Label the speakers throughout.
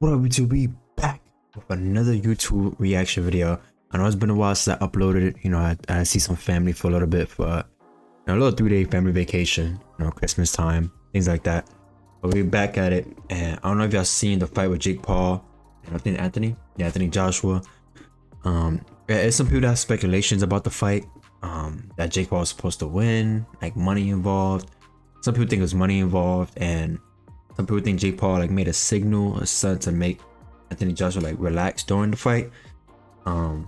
Speaker 1: What up, YouTube? We back with another YouTube reaction video. I know it's been a while since I uploaded it. You know, I see some family for a little bit for a little 3-day family vacation. You know, Christmas time, things like that. But we're back at it, and I don't know if y'all seen the fight with Jake Paul and I think Anthony Joshua. There's some people that have speculations about the fight. That Jake Paul was supposed to win, like money involved. Some people think it was money involved, and some people think Jake Paul like made a signal or something to make Anthony Joshua like relax during the fight. I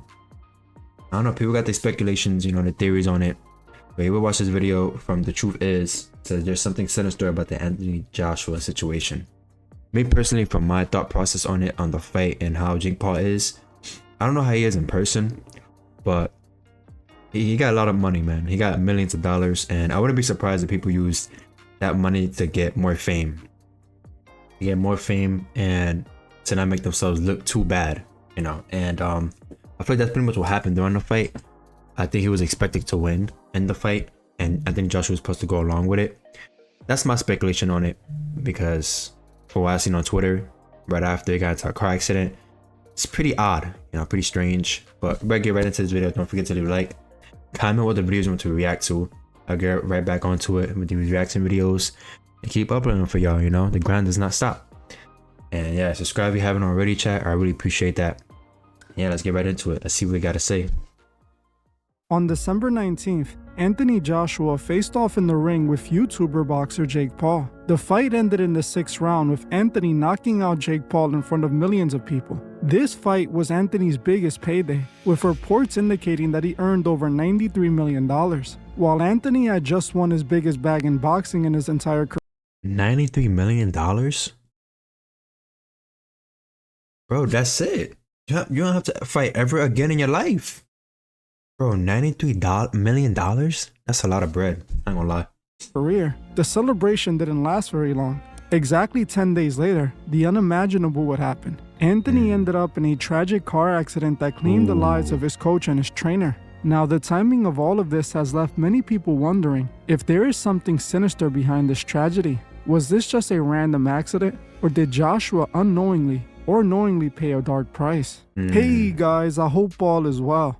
Speaker 1: don't know, people got their speculations, you know, the theories on it. But you will watch this video from The Truth Is, so there's something sinister about the Anthony Joshua situation. Me personally, from my thought process on it, on the fight and how Jake Paul is, I don't know how he is in person, but he got a lot of money, man. He got millions of dollars, and I wouldn't be surprised if people use that money to get more fame. To get more fame and to not make themselves look too bad, you know. And I feel like that's pretty much what happened during the fight. I think he was expected to win in the fight, and I think Joshua was supposed to go along with it. That's my speculation on it, because for what I've seen on Twitter right after he got into a car accident, it's pretty odd, you know, pretty strange. But we're gonna get right into this video. Don't forget to leave a like, comment what the videos you want to react to. I'll get right back onto it with these reaction videos and keep uploading for y'all. You know, the grind does not stop. And yeah, subscribe if you haven't already, chat. I really appreciate that. Yeah, let's get right into it. Let's see what we got to say.
Speaker 2: On December 19th, Anthony Joshua faced off in the ring with YouTuber boxer Jake Paul. The fight ended in the 6th round with Anthony knocking out Jake Paul in front of millions of people. This fight was Anthony's biggest payday, with reports indicating that he earned over $93 million, while Anthony had just won his biggest bag in boxing in his entire career.
Speaker 1: $93 million? Bro, that's it. You don't have to fight ever again in your life. Bro, $93 million? That's a lot of bread. I ain't gonna lie.
Speaker 2: Career. The celebration didn't last very long. Exactly 10 days later, the unimaginable would happen. Anthony ended up in a tragic car accident that claimed the lives of his coach and his trainer. Now, the timing of all of this has left many people wondering if there is something sinister behind this tragedy. Was this just a random accident, or did Joshua unknowingly or knowingly pay a dark price? Hey guys, I hope all is well.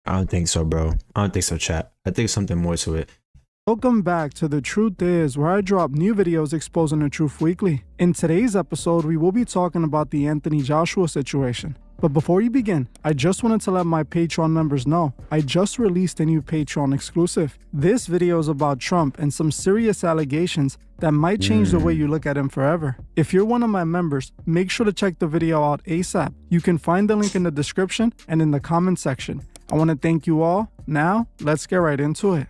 Speaker 1: I don't think so, bro. I don't think so, chat. I think something more to it.
Speaker 2: Welcome back to The Truth Is, where I drop new videos exposing the truth weekly. In today's episode, we will be talking about the Anthony Joshua situation. But before we begin, I just wanted to let my Patreon members know I just released a new Patreon exclusive. This video is about Trump and some serious allegations that might change the way you look at him forever. If you're one of my members, make sure to check the video out ASAP. You can find the link in the description and in the comment section. I want to thank you all. Now, let's get right into it.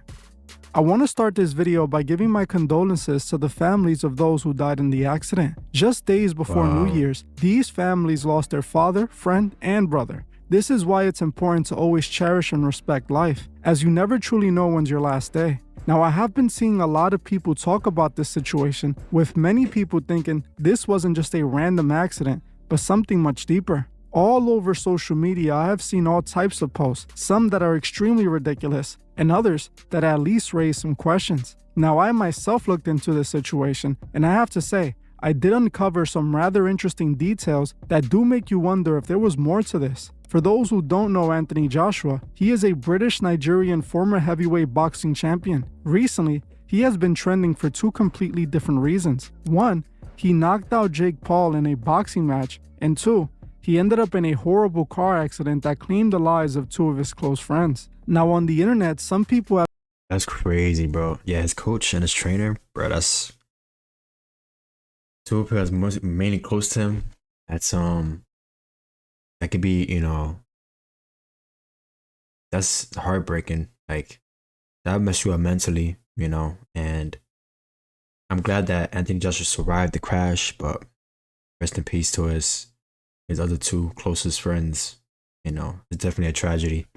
Speaker 2: I want to start this video by giving my condolences to the families of those who died in the accident. Just days before New Year's, these families lost their father, friend, and brother. This is why it's important to always cherish and respect life, as you never truly know when's your last day. Now, I have been seeing a lot of people talk about this situation, with many people thinking this wasn't just a random accident, but something much deeper. All over social media, I have seen all types of posts, some that are extremely ridiculous, and others that at least raise some questions. Now, I myself looked into this situation, and I have to say, I did uncover some rather interesting details that do make you wonder if there was more to this. For those who don't know Anthony Joshua, he is a British-Nigerian former heavyweight boxing champion. Recently, he has been trending for two completely different reasons. One, he knocked out Jake Paul in a boxing match, and two, he ended up in a horrible car accident that claimed the lives of two of his close friends. Now, on the internet, some people have...
Speaker 1: That's crazy, bro. Yeah, his coach and his trainer, bro, that's... two people that's mainly close to him. That's, that could be, you know... That's heartbreaking. Like, that would mess you up mentally, you know? And I'm glad that Anthony Joshua survived the crash, but rest in peace to his other two closest friends. You know, it's definitely a tragedy.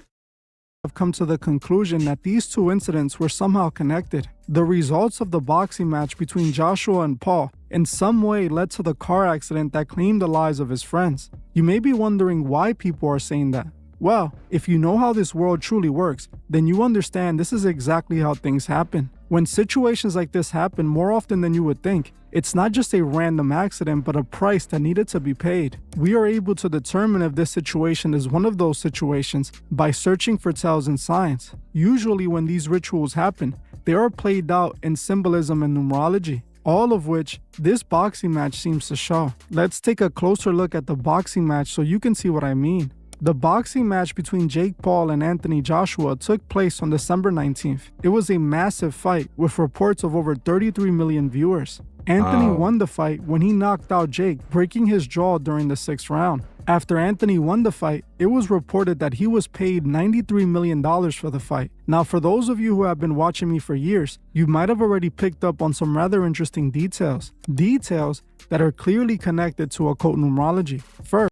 Speaker 2: Have come to the conclusion that these two incidents were somehow connected. The results of the boxing match between Joshua and Paul in some way led to the car accident that claimed the lives of his friends. You may be wondering why people are saying that. Well, if you know how this world truly works, then you understand this is exactly how things happen. When situations like this happen more often than you would think, it's not just a random accident, but a price that needed to be paid. We are able to determine if this situation is one of those situations by searching for tells and signs. Usually when these rituals happen, they are played out in symbolism and numerology, all of which this boxing match seems to show. Let's take a closer look at the boxing match so you can see what I mean. The boxing match between Jake Paul and Anthony Joshua took place on December 19th. It was a massive fight with reports of over 33 million viewers. Anthony won the fight when he knocked out Jake, breaking his jaw during the 6th round. After Anthony won the fight, it was reported that he was paid $93 million for the fight. Now, for those of you who have been watching me for years, you might have already picked up on some rather interesting details. Details that are clearly connected to occult numerology. First,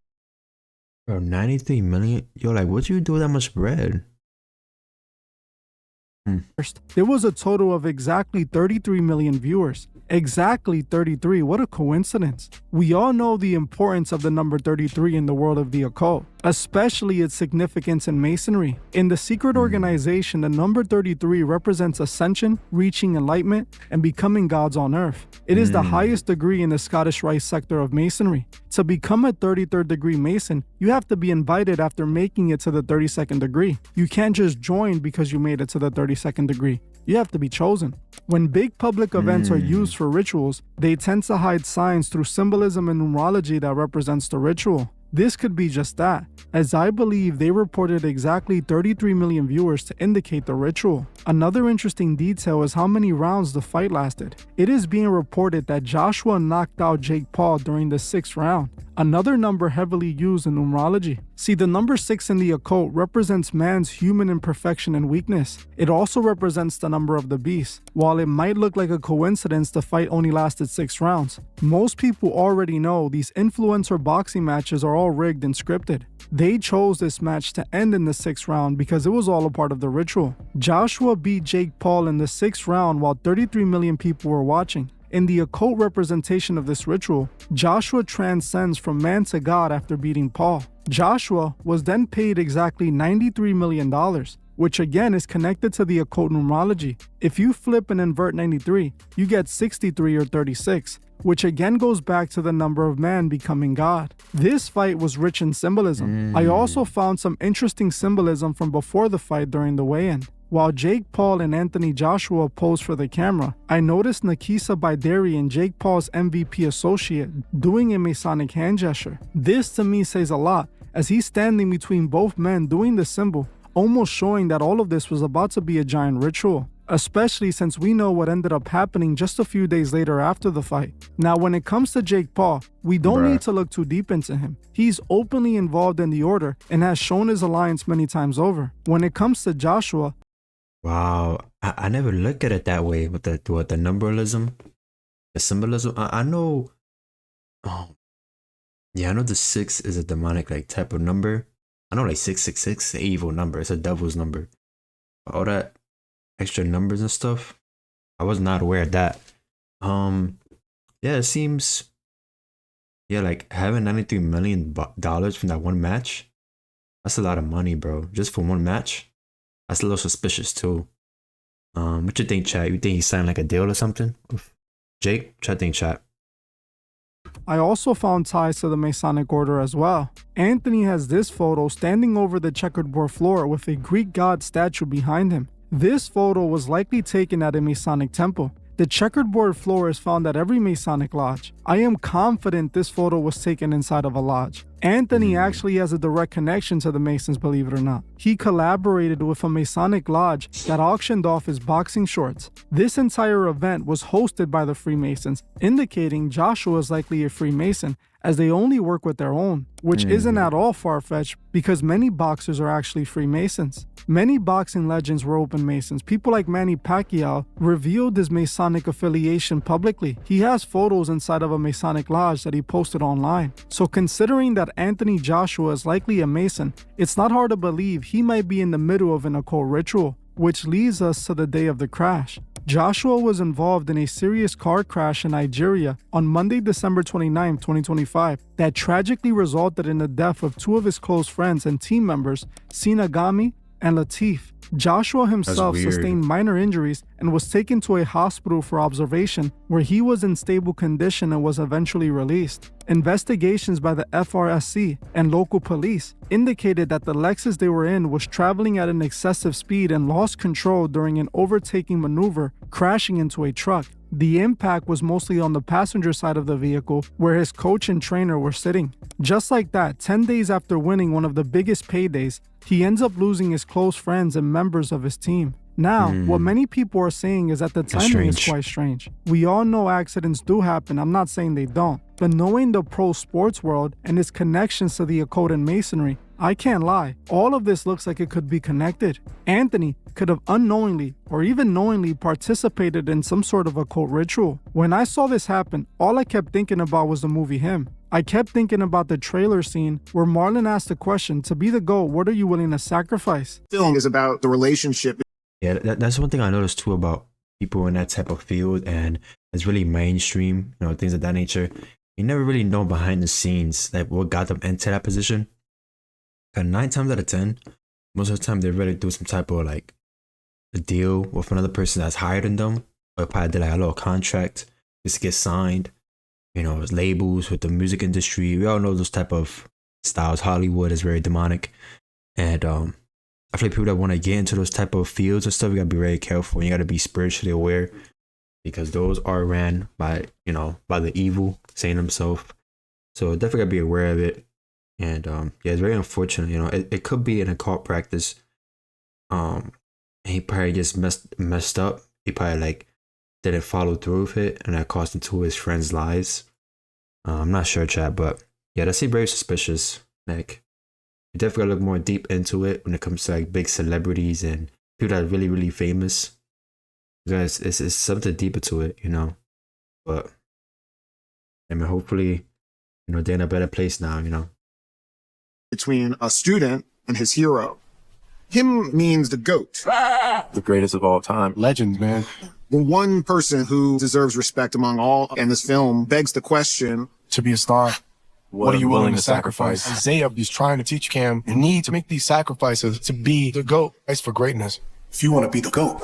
Speaker 1: Bro, 93 million? Yo, like, what'd you do with that much bread?
Speaker 2: there was a total of exactly 33 million viewers. Exactly 33, what a coincidence. We all know the importance of the number 33 in the world of the occult, especially its significance in Masonry. In the secret organization, the number 33 represents ascension, reaching enlightenment, and becoming gods on earth. It is the highest degree in the Scottish Rite sector of Masonry. To become a 33rd degree Mason, you have to be invited after making it to the 32nd degree. You can't just join because you made it to the 32nd degree. You have to be chosen. When big public events are used for rituals, they tend to hide signs through symbolism and numerology that represents the ritual. This could be just that, as I believe they reported exactly 33 million viewers to indicate the ritual. Another interesting detail is how many rounds the fight lasted. It is being reported that Joshua knocked out Jake Paul during the 6th round, another number heavily used in numerology. See, the number 6 in the occult represents man's human imperfection and weakness. It also represents the number of the beast. While it might look like a coincidence the fight only lasted 6 rounds, most people already know these influencer boxing matches are all rigged and scripted. They chose this match to end in the 6th round because it was all a part of the ritual. Joshua beat Jake Paul in the 6th round while 33 million people were watching. In the occult representation of this ritual, Joshua transcends from man to God after beating Paul. Joshua was then paid exactly $93 million, which again is connected to the occult numerology. If you flip and invert 93, you get 63 or 36, which again goes back to the number of man becoming God. This fight was rich in symbolism. I also found some interesting symbolism from before the fight during the weigh-in. While Jake Paul and Anthony Joshua posed for the camera, I noticed Nakisa Baidari, Jake Paul's MVP associate, doing a Masonic hand gesture. This to me says a lot, as he's standing between both men doing the symbol, almost showing that all of this was about to be a giant ritual, especially since we know what ended up happening just a few days later after the fight. Now, when it comes to Jake Paul, we don't need to look too deep into him. He's openly involved in the order and has shown his alliance many times over. When it comes to Joshua,
Speaker 1: Wow, I never looked at it that way with the numberalism, the symbolism. I know, yeah, I know the 6 is a demonic like type of number. I know like 666, an evil number. It's a devil's number. All that extra numbers and stuff, I was not aware of that. Yeah, it seems, yeah, like having $93 million from that one match, that's a lot of money, bro. Just for one match. That's a little suspicious too. What you think, chat? You think he signed like a deal or something with Jake? Chat think, chat.
Speaker 2: I also found ties to the Masonic order as well. Anthony has this photo standing over the checkerboard floor with a Greek god statue behind him. This photo was likely taken at a Masonic temple. The checkerboard floor is found at every Masonic lodge. I am confident this photo was taken inside of a lodge. Anthony actually has a direct connection to the Masons, believe it or not. He collaborated with a Masonic lodge that auctioned off his boxing shorts. This entire event was hosted by the Freemasons, indicating Joshua is likely a Freemason, as they only work with their own, which isn't at all far-fetched because many boxers are actually Freemasons. Many boxing legends were open Masons. People like Manny Pacquiao revealed his Masonic affiliation publicly. He has photos inside of a Masonic lodge that he posted online. So considering that Anthony Joshua is likely a Mason, it's not hard to believe he might be in the middle of an occult ritual, which leads us to the day of the crash. Joshua was involved in a serious car crash in Nigeria on Monday, December 29, 2025, that tragically resulted in the death of 2 of his close friends and team members, Sinagami and Latif. Joshua himself
Speaker 1: weird.
Speaker 2: sustained minor injuries and was taken to a hospital for observation, where he was in stable condition and was eventually released. Investigations by the FRSC and local police indicated that the Lexus they were in was traveling at an excessive speed and lost control during an overtaking maneuver, crashing into a truck. The impact was mostly on the passenger side of the vehicle, where his coach and trainer were sitting. Just like that, 10 days after winning one of the biggest paydays, he ends up losing his close friends and members of his team. Now, what many people are saying is that the timing is quite strange. We all know accidents do happen, I'm not saying they don't. But knowing the pro sports world and its connections to the occult and masonry, I can't lie, all of this looks like it could be connected. Anthony could have unknowingly or even knowingly participated in some sort of occult ritual. When I saw this happen, all I kept thinking about was the movie Him. I kept thinking about the trailer scene where Marlon asked the question, to be the GOAT, what are you willing to sacrifice?
Speaker 3: Film is about the relationship.
Speaker 1: Yeah, that's one thing I noticed too about people in that type of field, and it's really mainstream, things of that nature. You never really know behind the scenes, like what got them into that position. And 9 times out of 10, most of the time they really do some type of like a deal with another person that's higher than them, or probably did like a little contract just to get signed. Labels with the music industry. We all know those type of styles. Hollywood is very demonic, and I feel like people that want to get into those type of fields and stuff, you gotta be very careful. You gotta be spiritually aware, because those are ran by by the evil, saying themselves. So definitely gotta be aware of it. And yeah, it's very unfortunate. It could be an occult practice. And he probably just messed up. He probably didn't follow through with it, and that cost him 2 of his friends' lives. I'm not sure, chat, but yeah, that's very suspicious. You definitely gotta look more deep into it when it comes to big celebrities and people that are really, really famous. Because it's something deeper to it, But I mean, hopefully, they're in a better place now,
Speaker 3: Between a student and his hero. Him means the GOAT.
Speaker 4: The greatest of all time. Legends, man.
Speaker 3: The one person who deserves respect among all, and this film begs the question,
Speaker 4: To be a star, what are you willing to sacrifice? Isaiah is trying to teach Cam, you need to make these sacrifices to be the GOAT. That's for greatness.
Speaker 5: If you want to be the GOAT,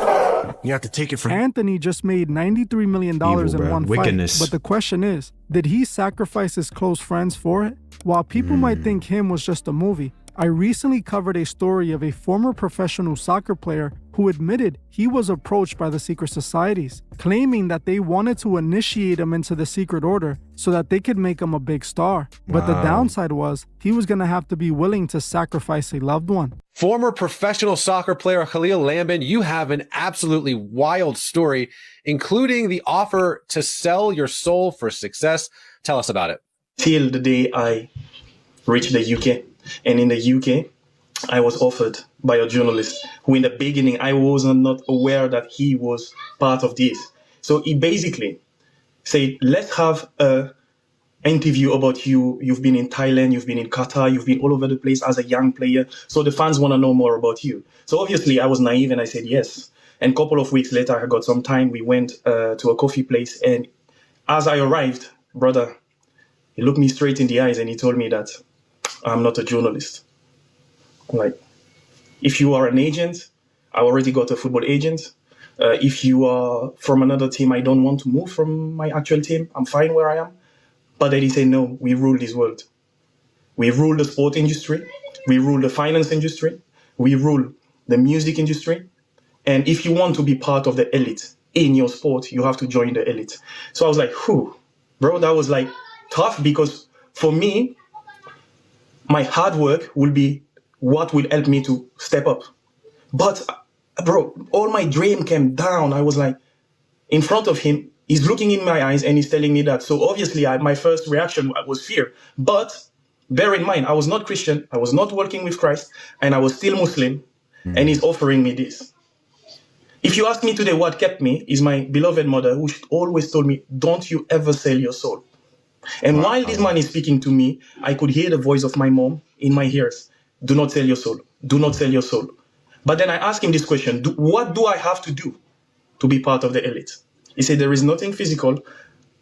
Speaker 4: you have to take it from
Speaker 2: Anthony just made $93 million in one
Speaker 1: Wickedness.
Speaker 2: fight. But the question is, did he sacrifice his close friends for it? While people might think Him was just a movie, I recently covered a story of a former professional soccer player who admitted he was approached by the secret societies, claiming that they wanted to initiate him into the secret order so that they could make him a big star. But the downside was he was going to have to be willing to sacrifice a loved one.
Speaker 6: Former professional soccer player Khalil Lambin, you have an absolutely wild story, including the offer to sell your soul for success. Tell us about it.
Speaker 7: Till the day I reached the UK. And in the UK, I was offered by a journalist who in the beginning, I was not aware that he was part of this. So he basically said, let's have an interview about you. You've been in Thailand, you've been in Qatar, you've been all over the place as a young player. So the fans want to know more about you. So obviously I was naive and I said yes. And a couple of weeks later, I got some time. We went to a coffee place. And as I arrived, brother, he looked me straight in the eyes and he told me that I'm not a journalist. If you are an agent, I already got a football agent. If you are from another team, I don't want to move from my actual team. I'm fine where I am. But then he said, no, we rule this world. We rule the sport industry. We rule the finance industry. We rule the music industry. And if you want to be part of the elite in your sport, you have to join the elite. So I was like, whew, bro, that was tough, because for me, my hard work will be what will help me to step up. But bro, all my dream came down. I was in front of him, he's looking in my eyes and he's telling me that. So obviously my first reaction was fear. But bear in mind, I was not Christian. I was not working with Christ, and I was still Muslim. And he's offering me this. If you ask me today what kept me, is my beloved mother, who always told me, don't you ever sell your soul. And while this man is speaking to me, I could hear the voice of my mom in my ears. Do not sell your soul. Do not sell your soul. But then I asked him this question, what do I have to do to be part of the elite? He said, there is nothing physical.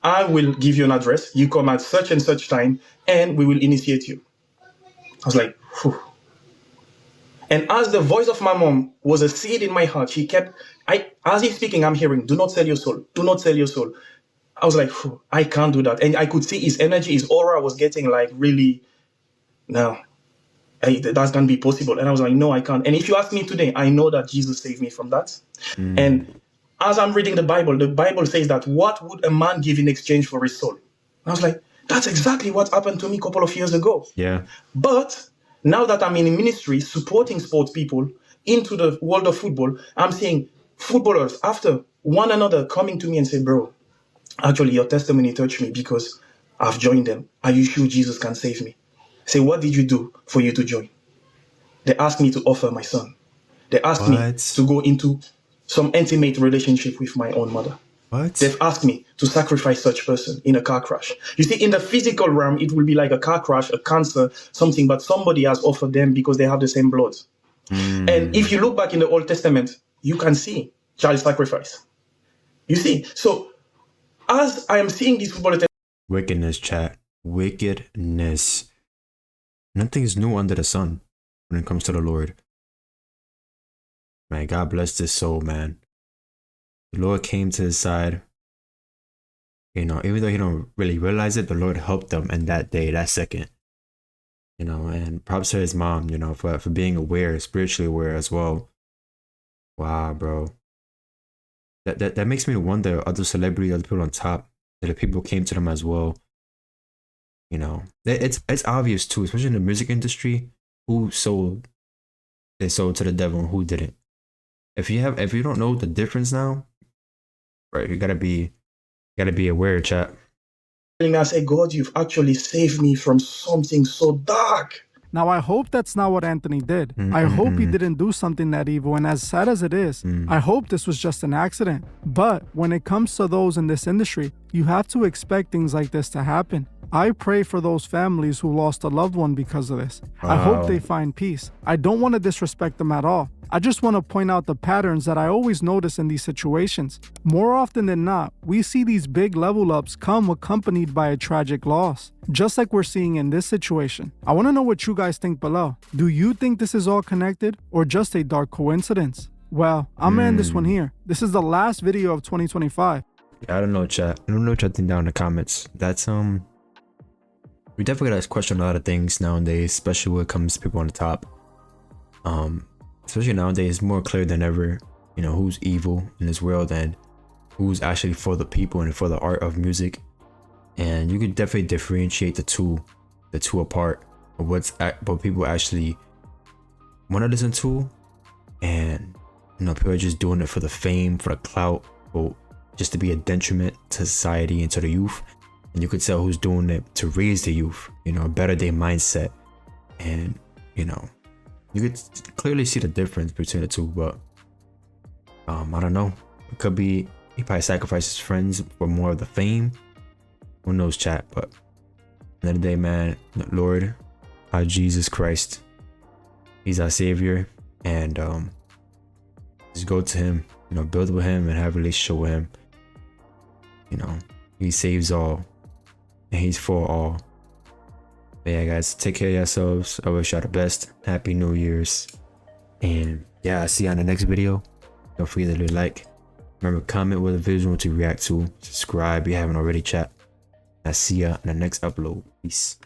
Speaker 7: I will give you an address. You come at such and such time, and we will initiate you. I was like, whew. And as the voice of my mom was a seed in my heart, as he's speaking, I'm hearing, do not sell your soul. Do not sell your soul. I was like, I can't do that. And I could see his energy, his aura was getting like really, no, that's going to be possible. And I was like, no, I can't. And if you ask me today, I know that Jesus saved me from that. And as I'm reading the Bible says that what would a man give in exchange for his soul? And I was like, that's exactly what happened to me a couple of years ago.
Speaker 1: Yeah.
Speaker 7: But now that I'm in a ministry supporting sports people into the world of football, I'm seeing footballers after one another coming to me and say, bro, actually your testimony touched me because I've joined them. Are you sure Jesus can save me? I say, what did you do for you to join? They asked me to offer my son. They asked me to go into some intimate relationship with my own mother.
Speaker 1: What?
Speaker 7: They've asked me to sacrifice such person in a car crash. You see, in the physical realm, it will be like a car crash, a cancer, something, but somebody has offered them because they have the same blood. And if you look back in the Old Testament, you can see child sacrifice. You see, so as I am seeing these football
Speaker 1: Wickedness, chat. Wickedness. Nothing is new under the sun when it comes to the Lord. Man, God bless this soul, man. The Lord came to his side. You know, even though he don't really realize it, the Lord helped him in that day, that second. You know, and props to his mom, you know, for being aware, spiritually aware as well. Wow, bro. That makes me wonder, other celebrities, other people on top, that the people came to them as well. You know, it's obvious too, especially in the music industry, who sold they sold to the devil and who didn't. If you don't know the difference now, right, you gotta be aware, chat.
Speaker 7: I say, God, you've actually saved me from something so dark.
Speaker 2: Now, I hope that's not what Anthony did. I hope he didn't do something that evil, and as sad as it is, I hope this was just an accident. But when it comes to those in this industry, you have to expect things like this to happen. I pray for those families who lost a loved one because of this. I hope they find peace. I don't want to disrespect them at all. I just want to point out the patterns that I always notice in these situations. More often than not, we see these big level ups come accompanied by a tragic loss, just like we're seeing in this situation. I want to know what you guys think below. Do you think this is all connected or just a dark coincidence? Well, I'm gonna end this one here. This is the last video of 2025.
Speaker 1: I don't know, chat. I don't know what y'all think down in the comments. That's we definitely gotta question a lot of things nowadays, especially when it comes to people on the top. Especially nowadays, it's more clear than ever, you know, who's evil in this world and who's actually for the people and for the art of music. And you can definitely differentiate the two apart of what people actually want to listen to, and you know, people are just doing it for the fame, for the clout, or just to be a detriment to society and to the youth. And you could tell who's doing it to raise the youth, you know, better their mindset. And, you know, you could clearly see the difference between the two. But, I don't know. It could be he probably sacrificed his friends for more of the fame. Who knows, chat? But, at the end of the day, man, Lord, our Jesus Christ, he's our savior. And, just go to him, you know, build with him and have a relationship with him. You know, he saves all. And he's for all. But yeah, guys, take care of yourselves. I wish y'all the best. Happy New Year's. And yeah, I'll see you on the next video. Don't forget to leave a like. Remember, comment with a visual to react to. Subscribe if you haven't already, chat. I'll see ya in the next upload. Peace.